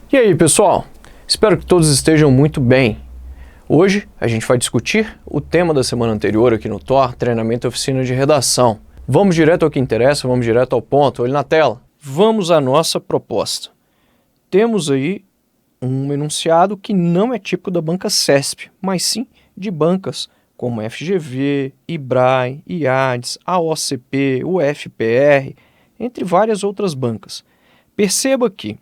E aí, pessoal? Espero que todos estejam muito bem. Hoje a gente vai discutir o tema da semana anterior aqui no TOR, treinamento e oficina de redação. Vamos direto ao que interessa, vamos direto ao ponto, olho na tela. Vamos à nossa proposta. Temos aí um enunciado que não é típico da banca CESP, mas sim de bancas como FGV, IBRAE, IADES, AOCP, UFPR, entre várias outras bancas. Perceba que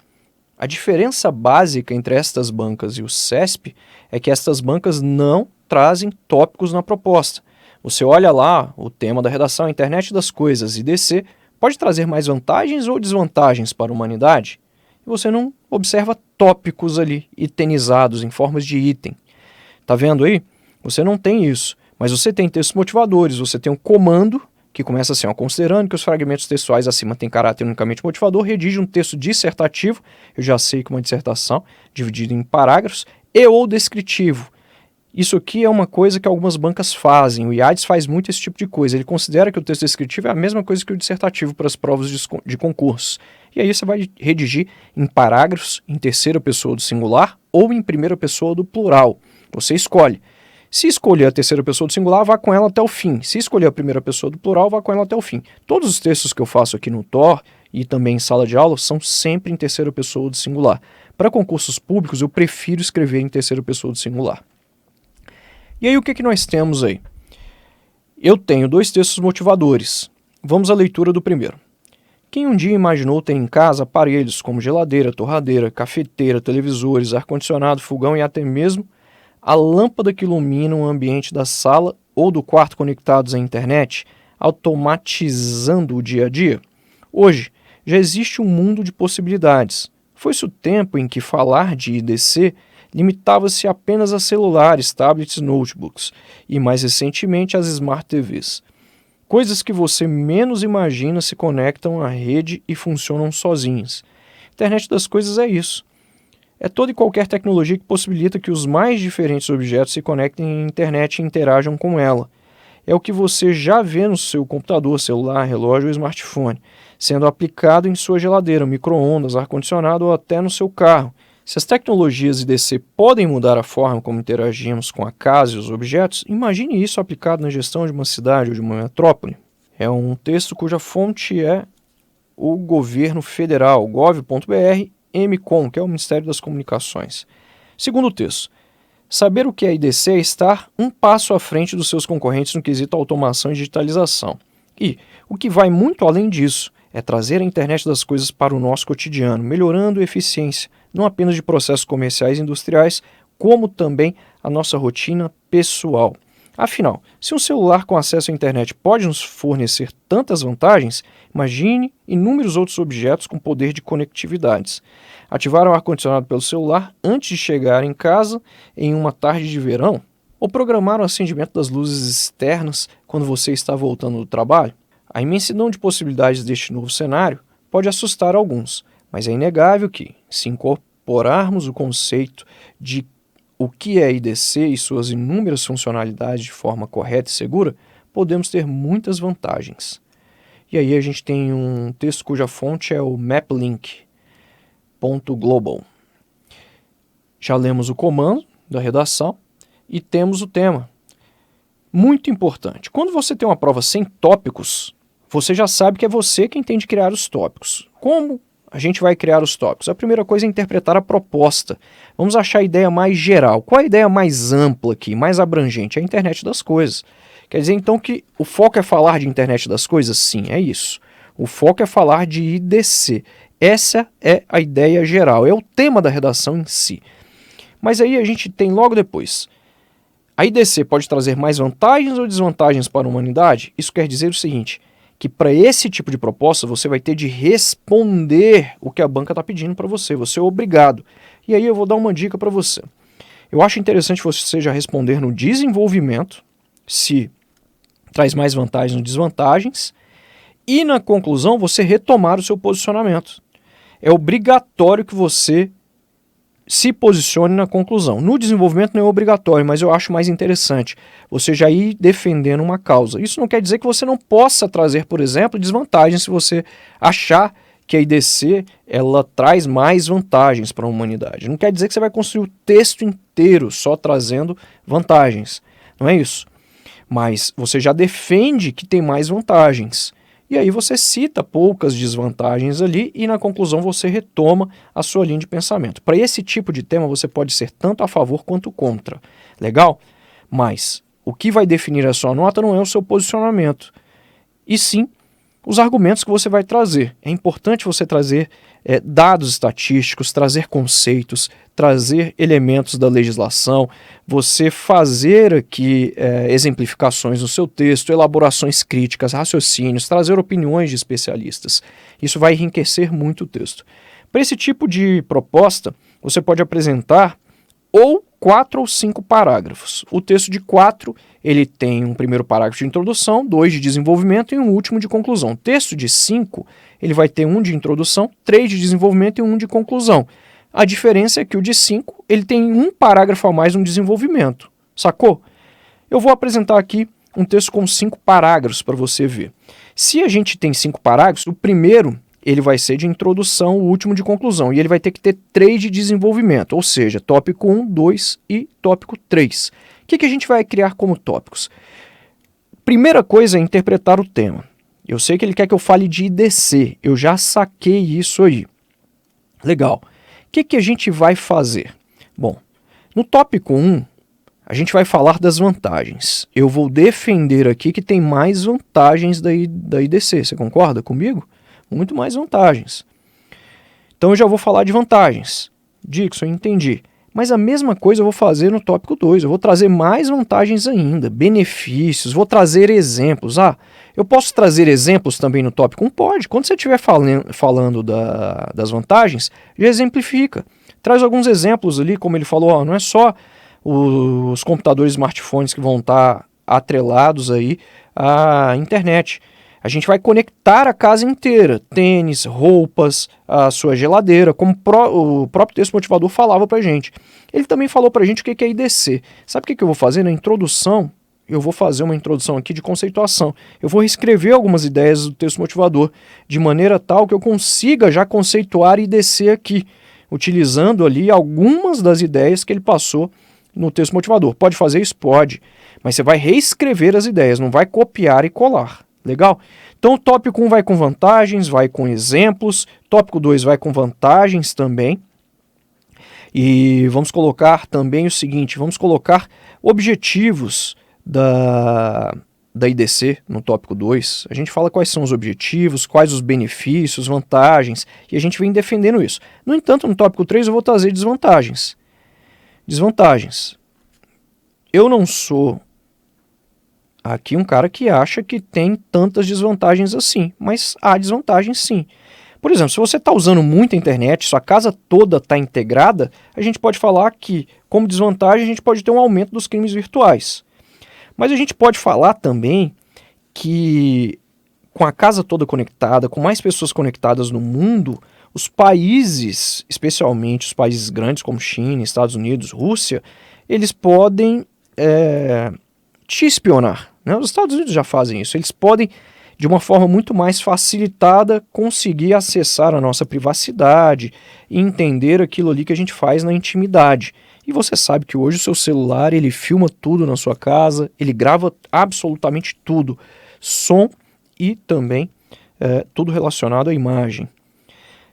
a diferença básica entre estas bancas e o CESP é que estas bancas não trazem tópicos na proposta. Você olha lá, o tema da redação, a internet das coisas, IDC, pode trazer mais vantagens ou desvantagens para a humanidade? E você não observa tópicos ali, itemizados, em formas de item. Tá vendo aí? Você não tem isso, mas você tem textos motivadores, você tem um comando que começa assim, considerando que os fragmentos textuais acima têm caráter unicamente motivador, redige um texto dissertativo, eu já sei que uma dissertação, dividida em parágrafos, e ou descritivo. Isso aqui é uma coisa que algumas bancas fazem, o IADES faz muito esse tipo de coisa, ele considera que o texto descritivo é a mesma coisa que o dissertativo para as provas de concurso. E aí você vai redigir em parágrafos, em terceira pessoa do singular, ou em primeira pessoa do plural. Você escolhe. Se escolher a terceira pessoa do singular, vá com ela até o fim. Se escolher a primeira pessoa do plural, vá com ela até o fim. Todos os textos que eu faço aqui no TOR e também em sala de aula são sempre em terceira pessoa do singular. Para concursos públicos, eu prefiro escrever em terceira pessoa do singular. E aí, o que nós temos aí? Eu tenho dois textos motivadores. Vamos à leitura do primeiro. Quem um dia imaginou ter em casa aparelhos como geladeira, torradeira, cafeteira, televisores, ar-condicionado, fogão e até mesmo a lâmpada que ilumina o ambiente da sala ou do quarto conectados à internet, automatizando o dia a dia? Hoje, já existe um mundo de possibilidades. Foi-se o tempo em que falar de IDC limitava-se apenas a celulares, tablets e notebooks, e mais recentemente às Smart TVs. Coisas que você menos imagina se conectam à rede e funcionam sozinhas. Internet das coisas é isso. É toda e qualquer tecnologia que possibilita que os mais diferentes objetos se conectem à internet e interajam com ela. É o que você já vê no seu computador, celular, relógio ou smartphone, sendo aplicado em sua geladeira, micro-ondas, ar-condicionado ou até no seu carro. Se as tecnologias IDC podem mudar a forma como interagimos com a casa e os objetos, imagine isso aplicado na gestão de uma cidade ou de uma metrópole. É um texto cuja fonte é o governo federal, gov.br, MCOM, que é o Ministério das Comunicações. Segundo texto, saber o que é IDC é estar um passo à frente dos seus concorrentes no quesito automação e digitalização. E o que vai muito além disso é trazer a internet das coisas para o nosso cotidiano, melhorando a eficiência, não apenas de processos comerciais e industriais, como também a nossa rotina pessoal. Afinal, se um celular com acesso à internet pode nos fornecer tantas vantagens, imagine inúmeros outros objetos com poder de conectividades. Ativar o ar-condicionado pelo celular antes de chegar em casa em uma tarde de verão? Ou programar o acendimento das luzes externas quando você está voltando do trabalho? A imensidão de possibilidades deste novo cenário pode assustar alguns, mas é inegável que, se incorporarmos o conceito de o que é IDC e suas inúmeras funcionalidades de forma correta e segura, podemos ter muitas vantagens. E aí a gente tem um texto cuja fonte é o maplink.global. Já lemos o comando da redação e temos o tema. Muito importante. Quando você tem uma prova sem tópicos, você já sabe que é você quem tem de criar os tópicos. Como a gente vai criar os tópicos? A primeira coisa é interpretar a proposta. Vamos achar a ideia mais geral. Qual a ideia mais ampla aqui, mais abrangente? É a internet das coisas. Quer dizer, então, que o foco é falar de internet das coisas? Sim, é isso. O foco é falar de IDC. Essa é a ideia geral, é o tema da redação em si. Mas aí a gente tem logo depois. A IDC pode trazer mais vantagens ou desvantagens para a humanidade? Isso quer dizer o seguinte, que para esse tipo de proposta você vai ter de responder o que a banca está pedindo para você, você é obrigado. E aí eu vou dar uma dica para você. Eu acho interessante você já responder no desenvolvimento, se traz mais vantagens ou desvantagens, e na conclusão você retomar o seu posicionamento. É obrigatório que você se posicione na conclusão. No desenvolvimento não é obrigatório, mas eu acho mais interessante você já ir defendendo uma causa. Isso não quer dizer que você não possa trazer, por exemplo, desvantagens se você achar que a IDC ela traz mais vantagens para a humanidade. Não quer dizer que você vai construir o texto inteiro só trazendo vantagens. Não é isso. Mas você já defende que tem mais vantagens. E aí você cita poucas desvantagens ali e na conclusão você retoma a sua linha de pensamento. Para esse tipo de tema você pode ser tanto a favor quanto contra. Legal? Mas o que vai definir a sua nota não é o seu posicionamento, e sim os argumentos que você vai trazer. É importante você trazer dados estatísticos, trazer conceitos, trazer elementos da legislação, você fazer aqui exemplificações no seu texto, elaborações críticas, raciocínios, trazer opiniões de especialistas. Isso vai enriquecer muito o texto. Para esse tipo de proposta, você pode apresentar ou 4 ou 5 parágrafos. O texto de 4, ele tem um primeiro parágrafo de introdução, 2 de desenvolvimento e um último de conclusão. O texto de 5, ele vai ter 1 de introdução, 3 de desenvolvimento e 1 de conclusão. A diferença é que o de 5, ele tem um parágrafo a mais no desenvolvimento. Sacou? Eu vou apresentar aqui um texto com 5 parágrafos para você ver. Se a gente tem 5 parágrafos, o primeiro ele vai ser de introdução, o último de conclusão, e ele vai ter que ter 3 de desenvolvimento, ou seja, tópico 1, 2 e tópico 3. O que a gente vai criar como tópicos? Primeira coisa é interpretar o tema. Eu sei que ele quer que eu fale de IDC, eu já saquei isso aí. Legal. O que a gente vai fazer? Bom, no tópico 1, a gente vai falar das vantagens. Eu vou defender aqui que tem mais vantagens da IDC, você concorda comigo? Muito mais vantagens. Então eu já vou falar de vantagens. Dixon, entendi. Mas a mesma coisa eu vou fazer no tópico 2. Eu vou trazer mais vantagens ainda, benefícios, vou trazer exemplos. Eu posso trazer exemplos também no tópico 1? Pode. Quando você estiver falando das vantagens, já exemplifica. Traz alguns exemplos ali, como ele falou, não é só os computadores smartphones que vão estar atrelados aí à internet. A gente vai conectar a casa inteira, tênis, roupas, a sua geladeira, como o próprio texto motivador falava pra gente. Ele também falou pra gente o que é IDC. Sabe o que eu vou fazer? Na introdução, eu vou fazer uma introdução aqui de conceituação. Eu vou reescrever algumas ideias do texto motivador, de maneira tal que eu consiga já conceituar IDC aqui, utilizando ali algumas das ideias que ele passou no texto motivador. Pode fazer isso? Pode. Mas você vai reescrever as ideias, não vai copiar e colar. Legal? Então o tópico 1 vai com vantagens, vai com exemplos, tópico 2 vai com vantagens também. E vamos colocar também o seguinte, vamos colocar objetivos da IDC no tópico 2. A gente fala quais são os objetivos, quais os benefícios, vantagens, e a gente vem defendendo isso. No entanto, no tópico 3 eu vou trazer desvantagens. Desvantagens. Eu não sou aqui um cara que acha que tem tantas desvantagens assim, mas há desvantagens sim. Por exemplo, se você está usando muito a internet, sua casa toda está integrada, a gente pode falar que, como desvantagem, a gente pode ter um aumento dos crimes virtuais. Mas a gente pode falar também que, com a casa toda conectada, com mais pessoas conectadas no mundo, os países, especialmente os países grandes como China, Estados Unidos, Rússia, eles podem te espionar. Os Estados Unidos já fazem isso. Eles podem, de uma forma muito mais facilitada, conseguir acessar a nossa privacidade e entender aquilo ali que a gente faz na intimidade. E você sabe que hoje o seu celular, ele filma tudo na sua casa, ele grava absolutamente tudo. Som e também tudo relacionado à imagem.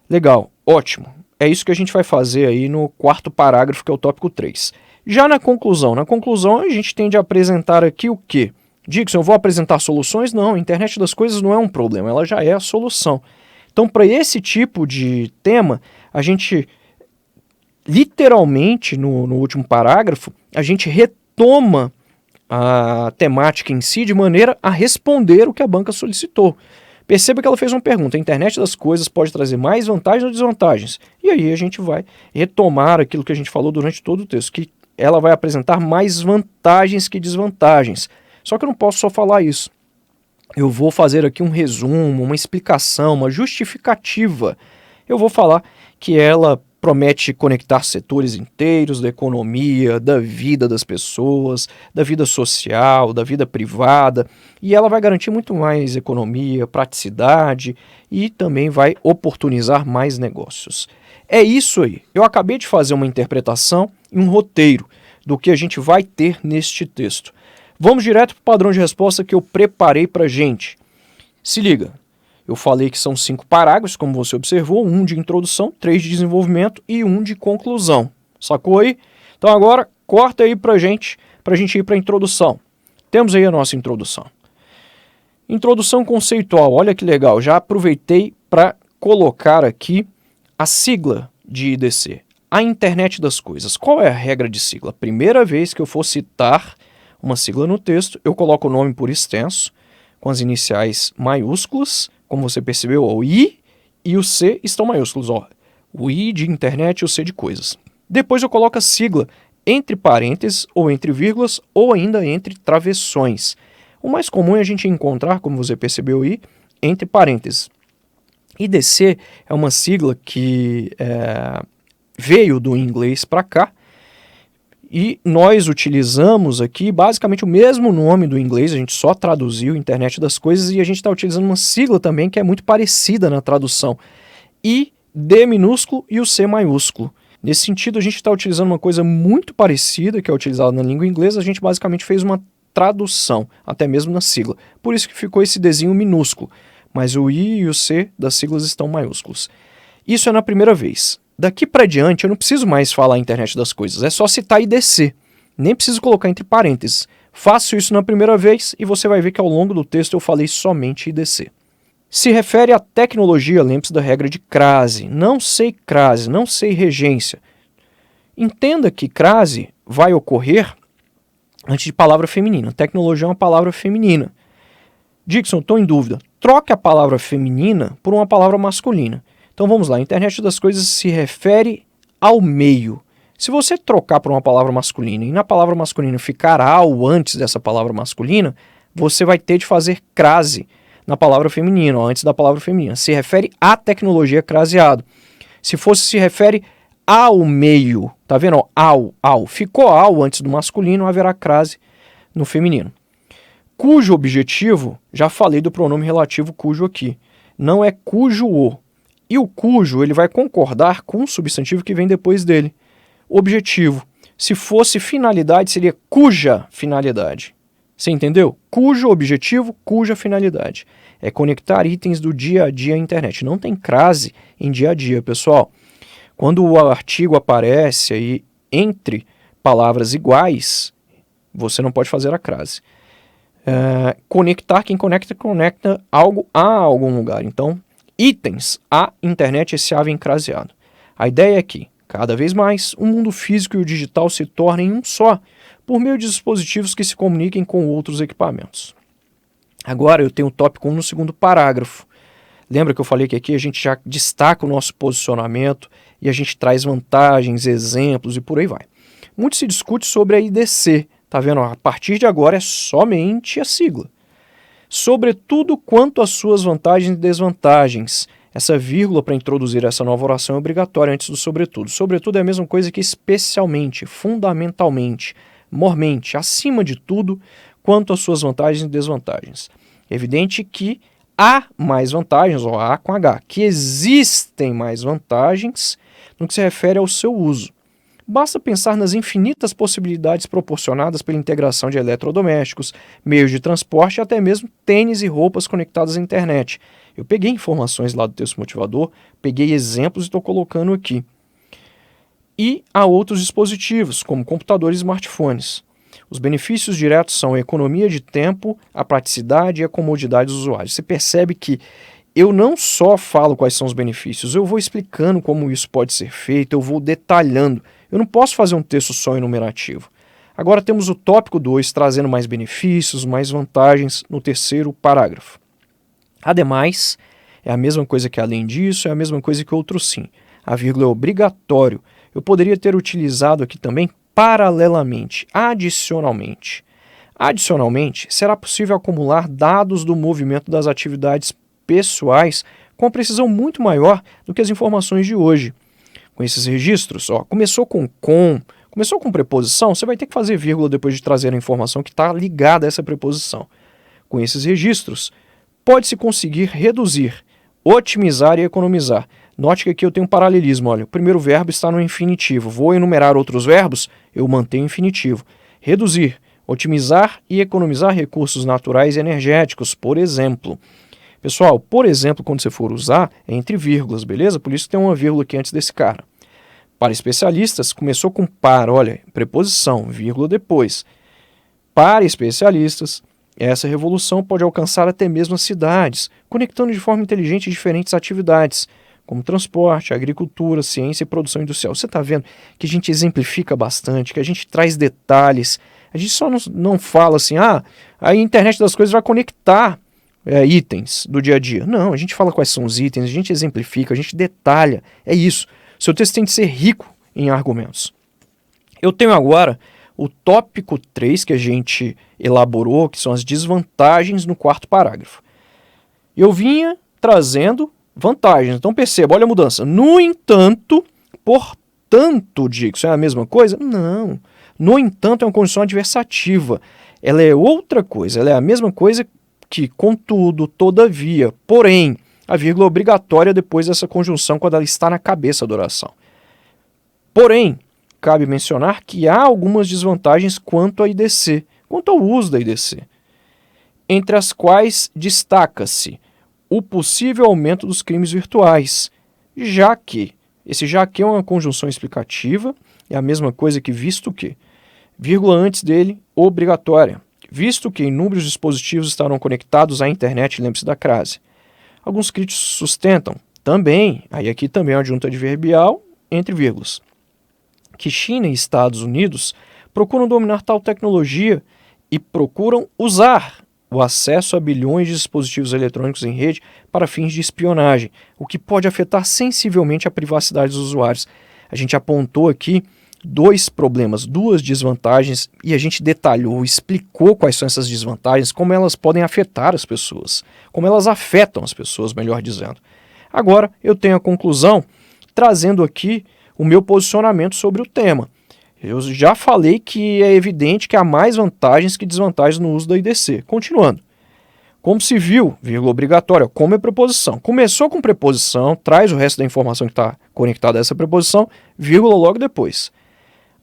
Legal, ótimo. É isso que a gente vai fazer aí no quarto parágrafo, que é o tópico 3. Já na conclusão a gente tem de apresentar aqui o quê? Dixon, eu vou apresentar soluções? Não, a internet das coisas não é um problema, ela já é a solução. Então, para esse tipo de tema, a gente, literalmente, no último parágrafo, a gente retoma a temática em si de maneira a responder o que a banca solicitou. Perceba que ela fez uma pergunta: a internet das coisas pode trazer mais vantagens ou desvantagens? E aí a gente vai retomar aquilo que a gente falou durante todo o texto, que ela vai apresentar mais vantagens que desvantagens. Só que eu não posso só falar isso. Eu vou fazer aqui um resumo, uma explicação, uma justificativa. Eu vou falar que ela promete conectar setores inteiros da economia, da vida das pessoas, da vida social, da vida privada, e ela vai garantir muito mais economia, praticidade e também vai oportunizar mais negócios. É isso aí. Eu acabei de fazer uma interpretação e um roteiro do que a gente vai ter neste texto. Vamos direto para o padrão de resposta que eu preparei para a gente. Se liga. Eu falei que são 5 parágrafos, como você observou, 1 de introdução, 3 de desenvolvimento e 1 de conclusão. Sacou aí? Então agora, corta aí pra gente ir para a introdução. Temos aí a nossa introdução. Introdução conceitual, olha que legal, já aproveitei para colocar aqui a sigla de IDC, a Internet das Coisas. Qual é a regra de sigla? Primeira vez que eu for citar uma sigla no texto, eu coloco o nome por extenso, com as iniciais maiúsculas. Como você percebeu, o I e o C estão maiúsculos. Ó. O I de internet e o C de coisas. Depois eu coloco a sigla entre parênteses ou entre vírgulas ou ainda entre travessões. O mais comum é a gente encontrar, como você percebeu aí, entre parênteses. IDC é uma sigla que veio do inglês para cá. E nós utilizamos aqui basicamente o mesmo nome do inglês, a gente só traduziu Internet das Coisas e a gente está utilizando uma sigla também que é muito parecida na tradução. I, D minúsculo e o C maiúsculo. Nesse sentido, a gente está utilizando uma coisa muito parecida que é utilizada na língua inglesa, a gente basicamente fez uma tradução, até mesmo na sigla. Por isso que ficou esse Dzinho minúsculo, mas o I e o C das siglas estão maiúsculos. Isso é na primeira vez. Daqui para diante eu não preciso mais falar Internet das Coisas, é só citar IDC. Nem preciso colocar entre parênteses. Faço isso na primeira vez e você vai ver que ao longo do texto eu falei somente IDC. Se refere à tecnologia, lembre-se da regra de crase. Não sei crase, não sei regência. Entenda que crase vai ocorrer antes de palavra feminina. Tecnologia é uma palavra feminina. Dixon, estou em dúvida. Troque a palavra feminina por uma palavra masculina. Então vamos lá, a Internet das Coisas se refere ao meio. Se você trocar por uma palavra masculina e na palavra masculina ficar ao antes dessa palavra masculina, você vai ter de fazer crase na palavra feminina, ou antes da palavra feminina. Se refere à tecnologia craseado. Se fosse se refere ao meio, tá vendo? Ao. Ficou ao antes do masculino, haverá crase no feminino. Cujo objetivo, já falei do pronome relativo cujo aqui, não é cujo o. E o cujo ele vai concordar com o substantivo que vem depois dele. Objetivo. Se fosse finalidade, seria cuja finalidade. Você entendeu? Cujo objetivo, cuja finalidade. É conectar itens do dia a dia à internet. Não tem crase em dia a dia, pessoal. Quando o artigo aparece aí entre palavras iguais, você não pode fazer a crase. Conectar, quem conecta algo a algum lugar. Então, itens à internet esse ave encraseado. A ideia é que, cada vez mais, o mundo físico e o digital se tornem um só, por meio de dispositivos que se comuniquem com outros equipamentos. Agora eu tenho o tópico 1 no segundo parágrafo. Lembra que eu falei que aqui a gente já destaca o nosso posicionamento e a gente traz vantagens, exemplos e por aí vai. Muito se discute sobre a IDC, tá vendo? A partir de agora é somente a sigla. Sobretudo quanto às suas vantagens e desvantagens. Essa vírgula para introduzir essa nova oração é obrigatória antes do sobretudo. Sobretudo é a mesma coisa que especialmente, fundamentalmente, mormente, acima de tudo, quanto às suas vantagens e desvantagens. É evidente que há mais vantagens, ou há com H, que existem mais vantagens no que se refere ao seu uso. Basta pensar nas infinitas possibilidades proporcionadas pela integração de eletrodomésticos, meios de transporte e até mesmo tênis e roupas conectadas à internet. Eu peguei informações lá do texto motivador, peguei exemplos e estou colocando aqui. E há outros dispositivos, como computadores e smartphones. Os benefícios diretos são a economia de tempo, a praticidade e a comodidade dos usuários. Você percebe que eu não só falo quais são os benefícios, eu vou explicando como isso pode ser feito, eu vou detalhando. Eu não posso fazer um texto só enumerativo. Agora temos o tópico 2, trazendo mais benefícios, mais vantagens no terceiro parágrafo. Ademais, é a mesma coisa que além disso, é a mesma coisa que outro sim. A vírgula é obrigatório. Eu poderia ter utilizado aqui também paralelamente, adicionalmente. Adicionalmente, será possível acumular dados do movimento das atividades pessoais com precisão muito maior do que as informações de hoje. com esses registros, ó, começou com, começou com preposição, você vai ter que fazer vírgula depois de trazer a informação que está ligada a essa preposição. Com esses registros, pode-se conseguir reduzir, otimizar e economizar. Note que aqui eu tenho um paralelismo, olha, o primeiro verbo está no infinitivo, vou enumerar outros verbos, eu mantenho o infinitivo. Reduzir, otimizar e economizar recursos naturais e energéticos, por exemplo. Pessoal, por exemplo, quando você for usar, é entre vírgulas, beleza? Por isso tem uma vírgula aqui antes desse cara. Para especialistas, começou com para, olha, preposição, vírgula depois. Para especialistas, essa revolução pode alcançar até mesmo as cidades, conectando de forma inteligente diferentes atividades, como transporte, agricultura, ciência e produção industrial. Você está vendo que a gente exemplifica bastante, que a gente traz detalhes, a gente só não fala assim, a internet das coisas vai conectar itens do dia a dia. Não, a gente fala quais são os itens, a gente exemplifica, a gente detalha, é isso. Seu texto tem de ser rico em argumentos. Eu tenho agora o tópico 3 que a gente elaborou, que são as desvantagens no quarto parágrafo. Eu vinha trazendo vantagens, então perceba, olha a mudança. No entanto, portanto, Dixon, é a mesma coisa? Não. No entanto, é uma condição adversativa. Ela é outra coisa, ela é a mesma coisa que, contudo, todavia, porém, a vírgula é obrigatória depois dessa conjunção quando ela está na cabeça da oração. Porém, cabe mencionar que há algumas desvantagens quanto à IDC, quanto ao uso da IDC, entre as quais destaca-se o possível aumento dos crimes virtuais, já que é uma conjunção explicativa, é a mesma coisa que visto que, vírgula antes dele, obrigatória, visto que inúmeros dispositivos estarão conectados à internet, lembre-se da crase. Alguns críticos sustentam também, aí aqui também é uma adjunta adverbial, entre vírgulas, que China e Estados Unidos procuram dominar tal tecnologia e procuram usar o acesso a bilhões de dispositivos eletrônicos em rede para fins de espionagem, o que pode afetar sensivelmente a privacidade dos usuários. A gente apontou aqui dois problemas, duas desvantagens, e a gente detalhou, explicou quais são essas desvantagens, como elas podem afetar as pessoas, como elas afetam as pessoas, melhor dizendo. Agora eu tenho a conclusão, trazendo aqui o meu posicionamento sobre o tema. Eu já falei que é evidente que há mais vantagens que desvantagens no uso da IDC. Continuando. Como se viu, vírgula obrigatória, como é preposição. Começou com preposição, traz o resto da informação que está conectada a essa preposição, vírgula logo depois.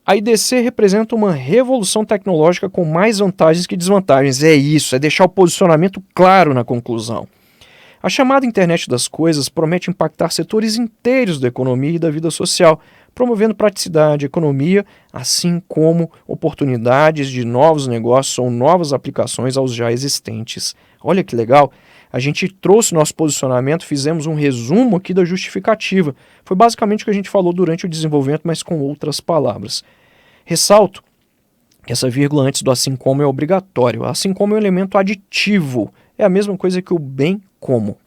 A IDC representa uma revolução tecnológica com mais vantagens que desvantagens. É isso, é deixar o posicionamento claro na conclusão. A chamada internet das coisas promete impactar setores inteiros da economia e da vida social, promovendo praticidade, economia, assim como oportunidades de novos negócios ou novas aplicações aos já existentes. Olha que legal, a gente trouxe nosso posicionamento, fizemos um resumo aqui da justificativa. Foi basicamente o que a gente falou durante o desenvolvimento, mas com outras palavras. Ressalto que essa vírgula antes do assim como é obrigatório, assim como é um elemento aditivo, é a mesma coisa que o bem como.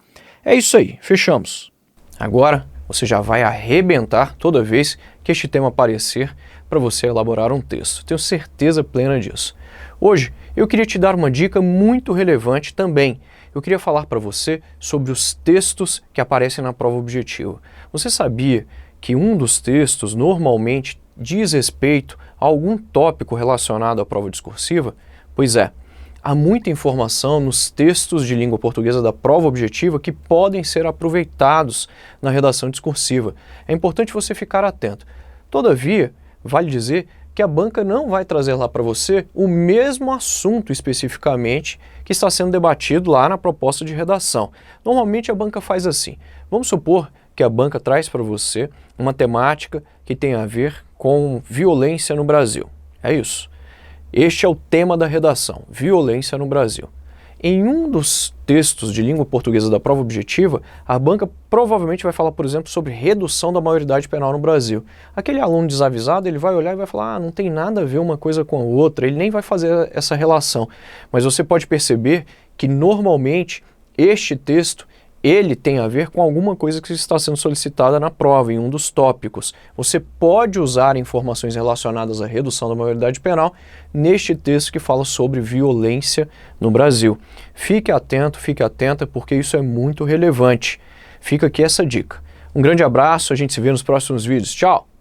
É isso aí, fechamos. Agora você já vai arrebentar toda vez que este tema aparecer para você elaborar um texto. Tenho certeza plena disso. Hoje eu queria te dar uma dica muito relevante também. Eu queria falar para você sobre os textos que aparecem na prova objetiva. Você sabia que um dos textos normalmente diz respeito a algum tópico relacionado à prova discursiva? Pois é. Há muita informação nos textos de língua portuguesa da prova objetiva que podem ser aproveitados na redação discursiva. É importante você ficar atento. Todavia, vale dizer que a banca não vai trazer lá para você o mesmo assunto especificamente que está sendo debatido lá na proposta de redação. Normalmente a banca faz assim. Vamos supor que a banca traz para você uma temática que tem a ver com violência no Brasil. É isso. Este é o tema da redação, violência no Brasil. Em um dos textos de língua portuguesa da prova objetiva, a banca provavelmente vai falar, por exemplo, sobre redução da maioridade penal no Brasil. Aquele aluno desavisado, ele vai olhar e vai falar, não tem nada a ver uma coisa com a outra, ele nem vai fazer essa relação. Mas você pode perceber que normalmente este texto ele tem a ver com alguma coisa que está sendo solicitada na prova, em um dos tópicos. Você pode usar informações relacionadas à redução da maioridade penal neste texto que fala sobre violência no Brasil. Fique atento, fique atenta, porque isso é muito relevante. Fica aqui essa dica. Um grande abraço, a gente se vê nos próximos vídeos. Tchau!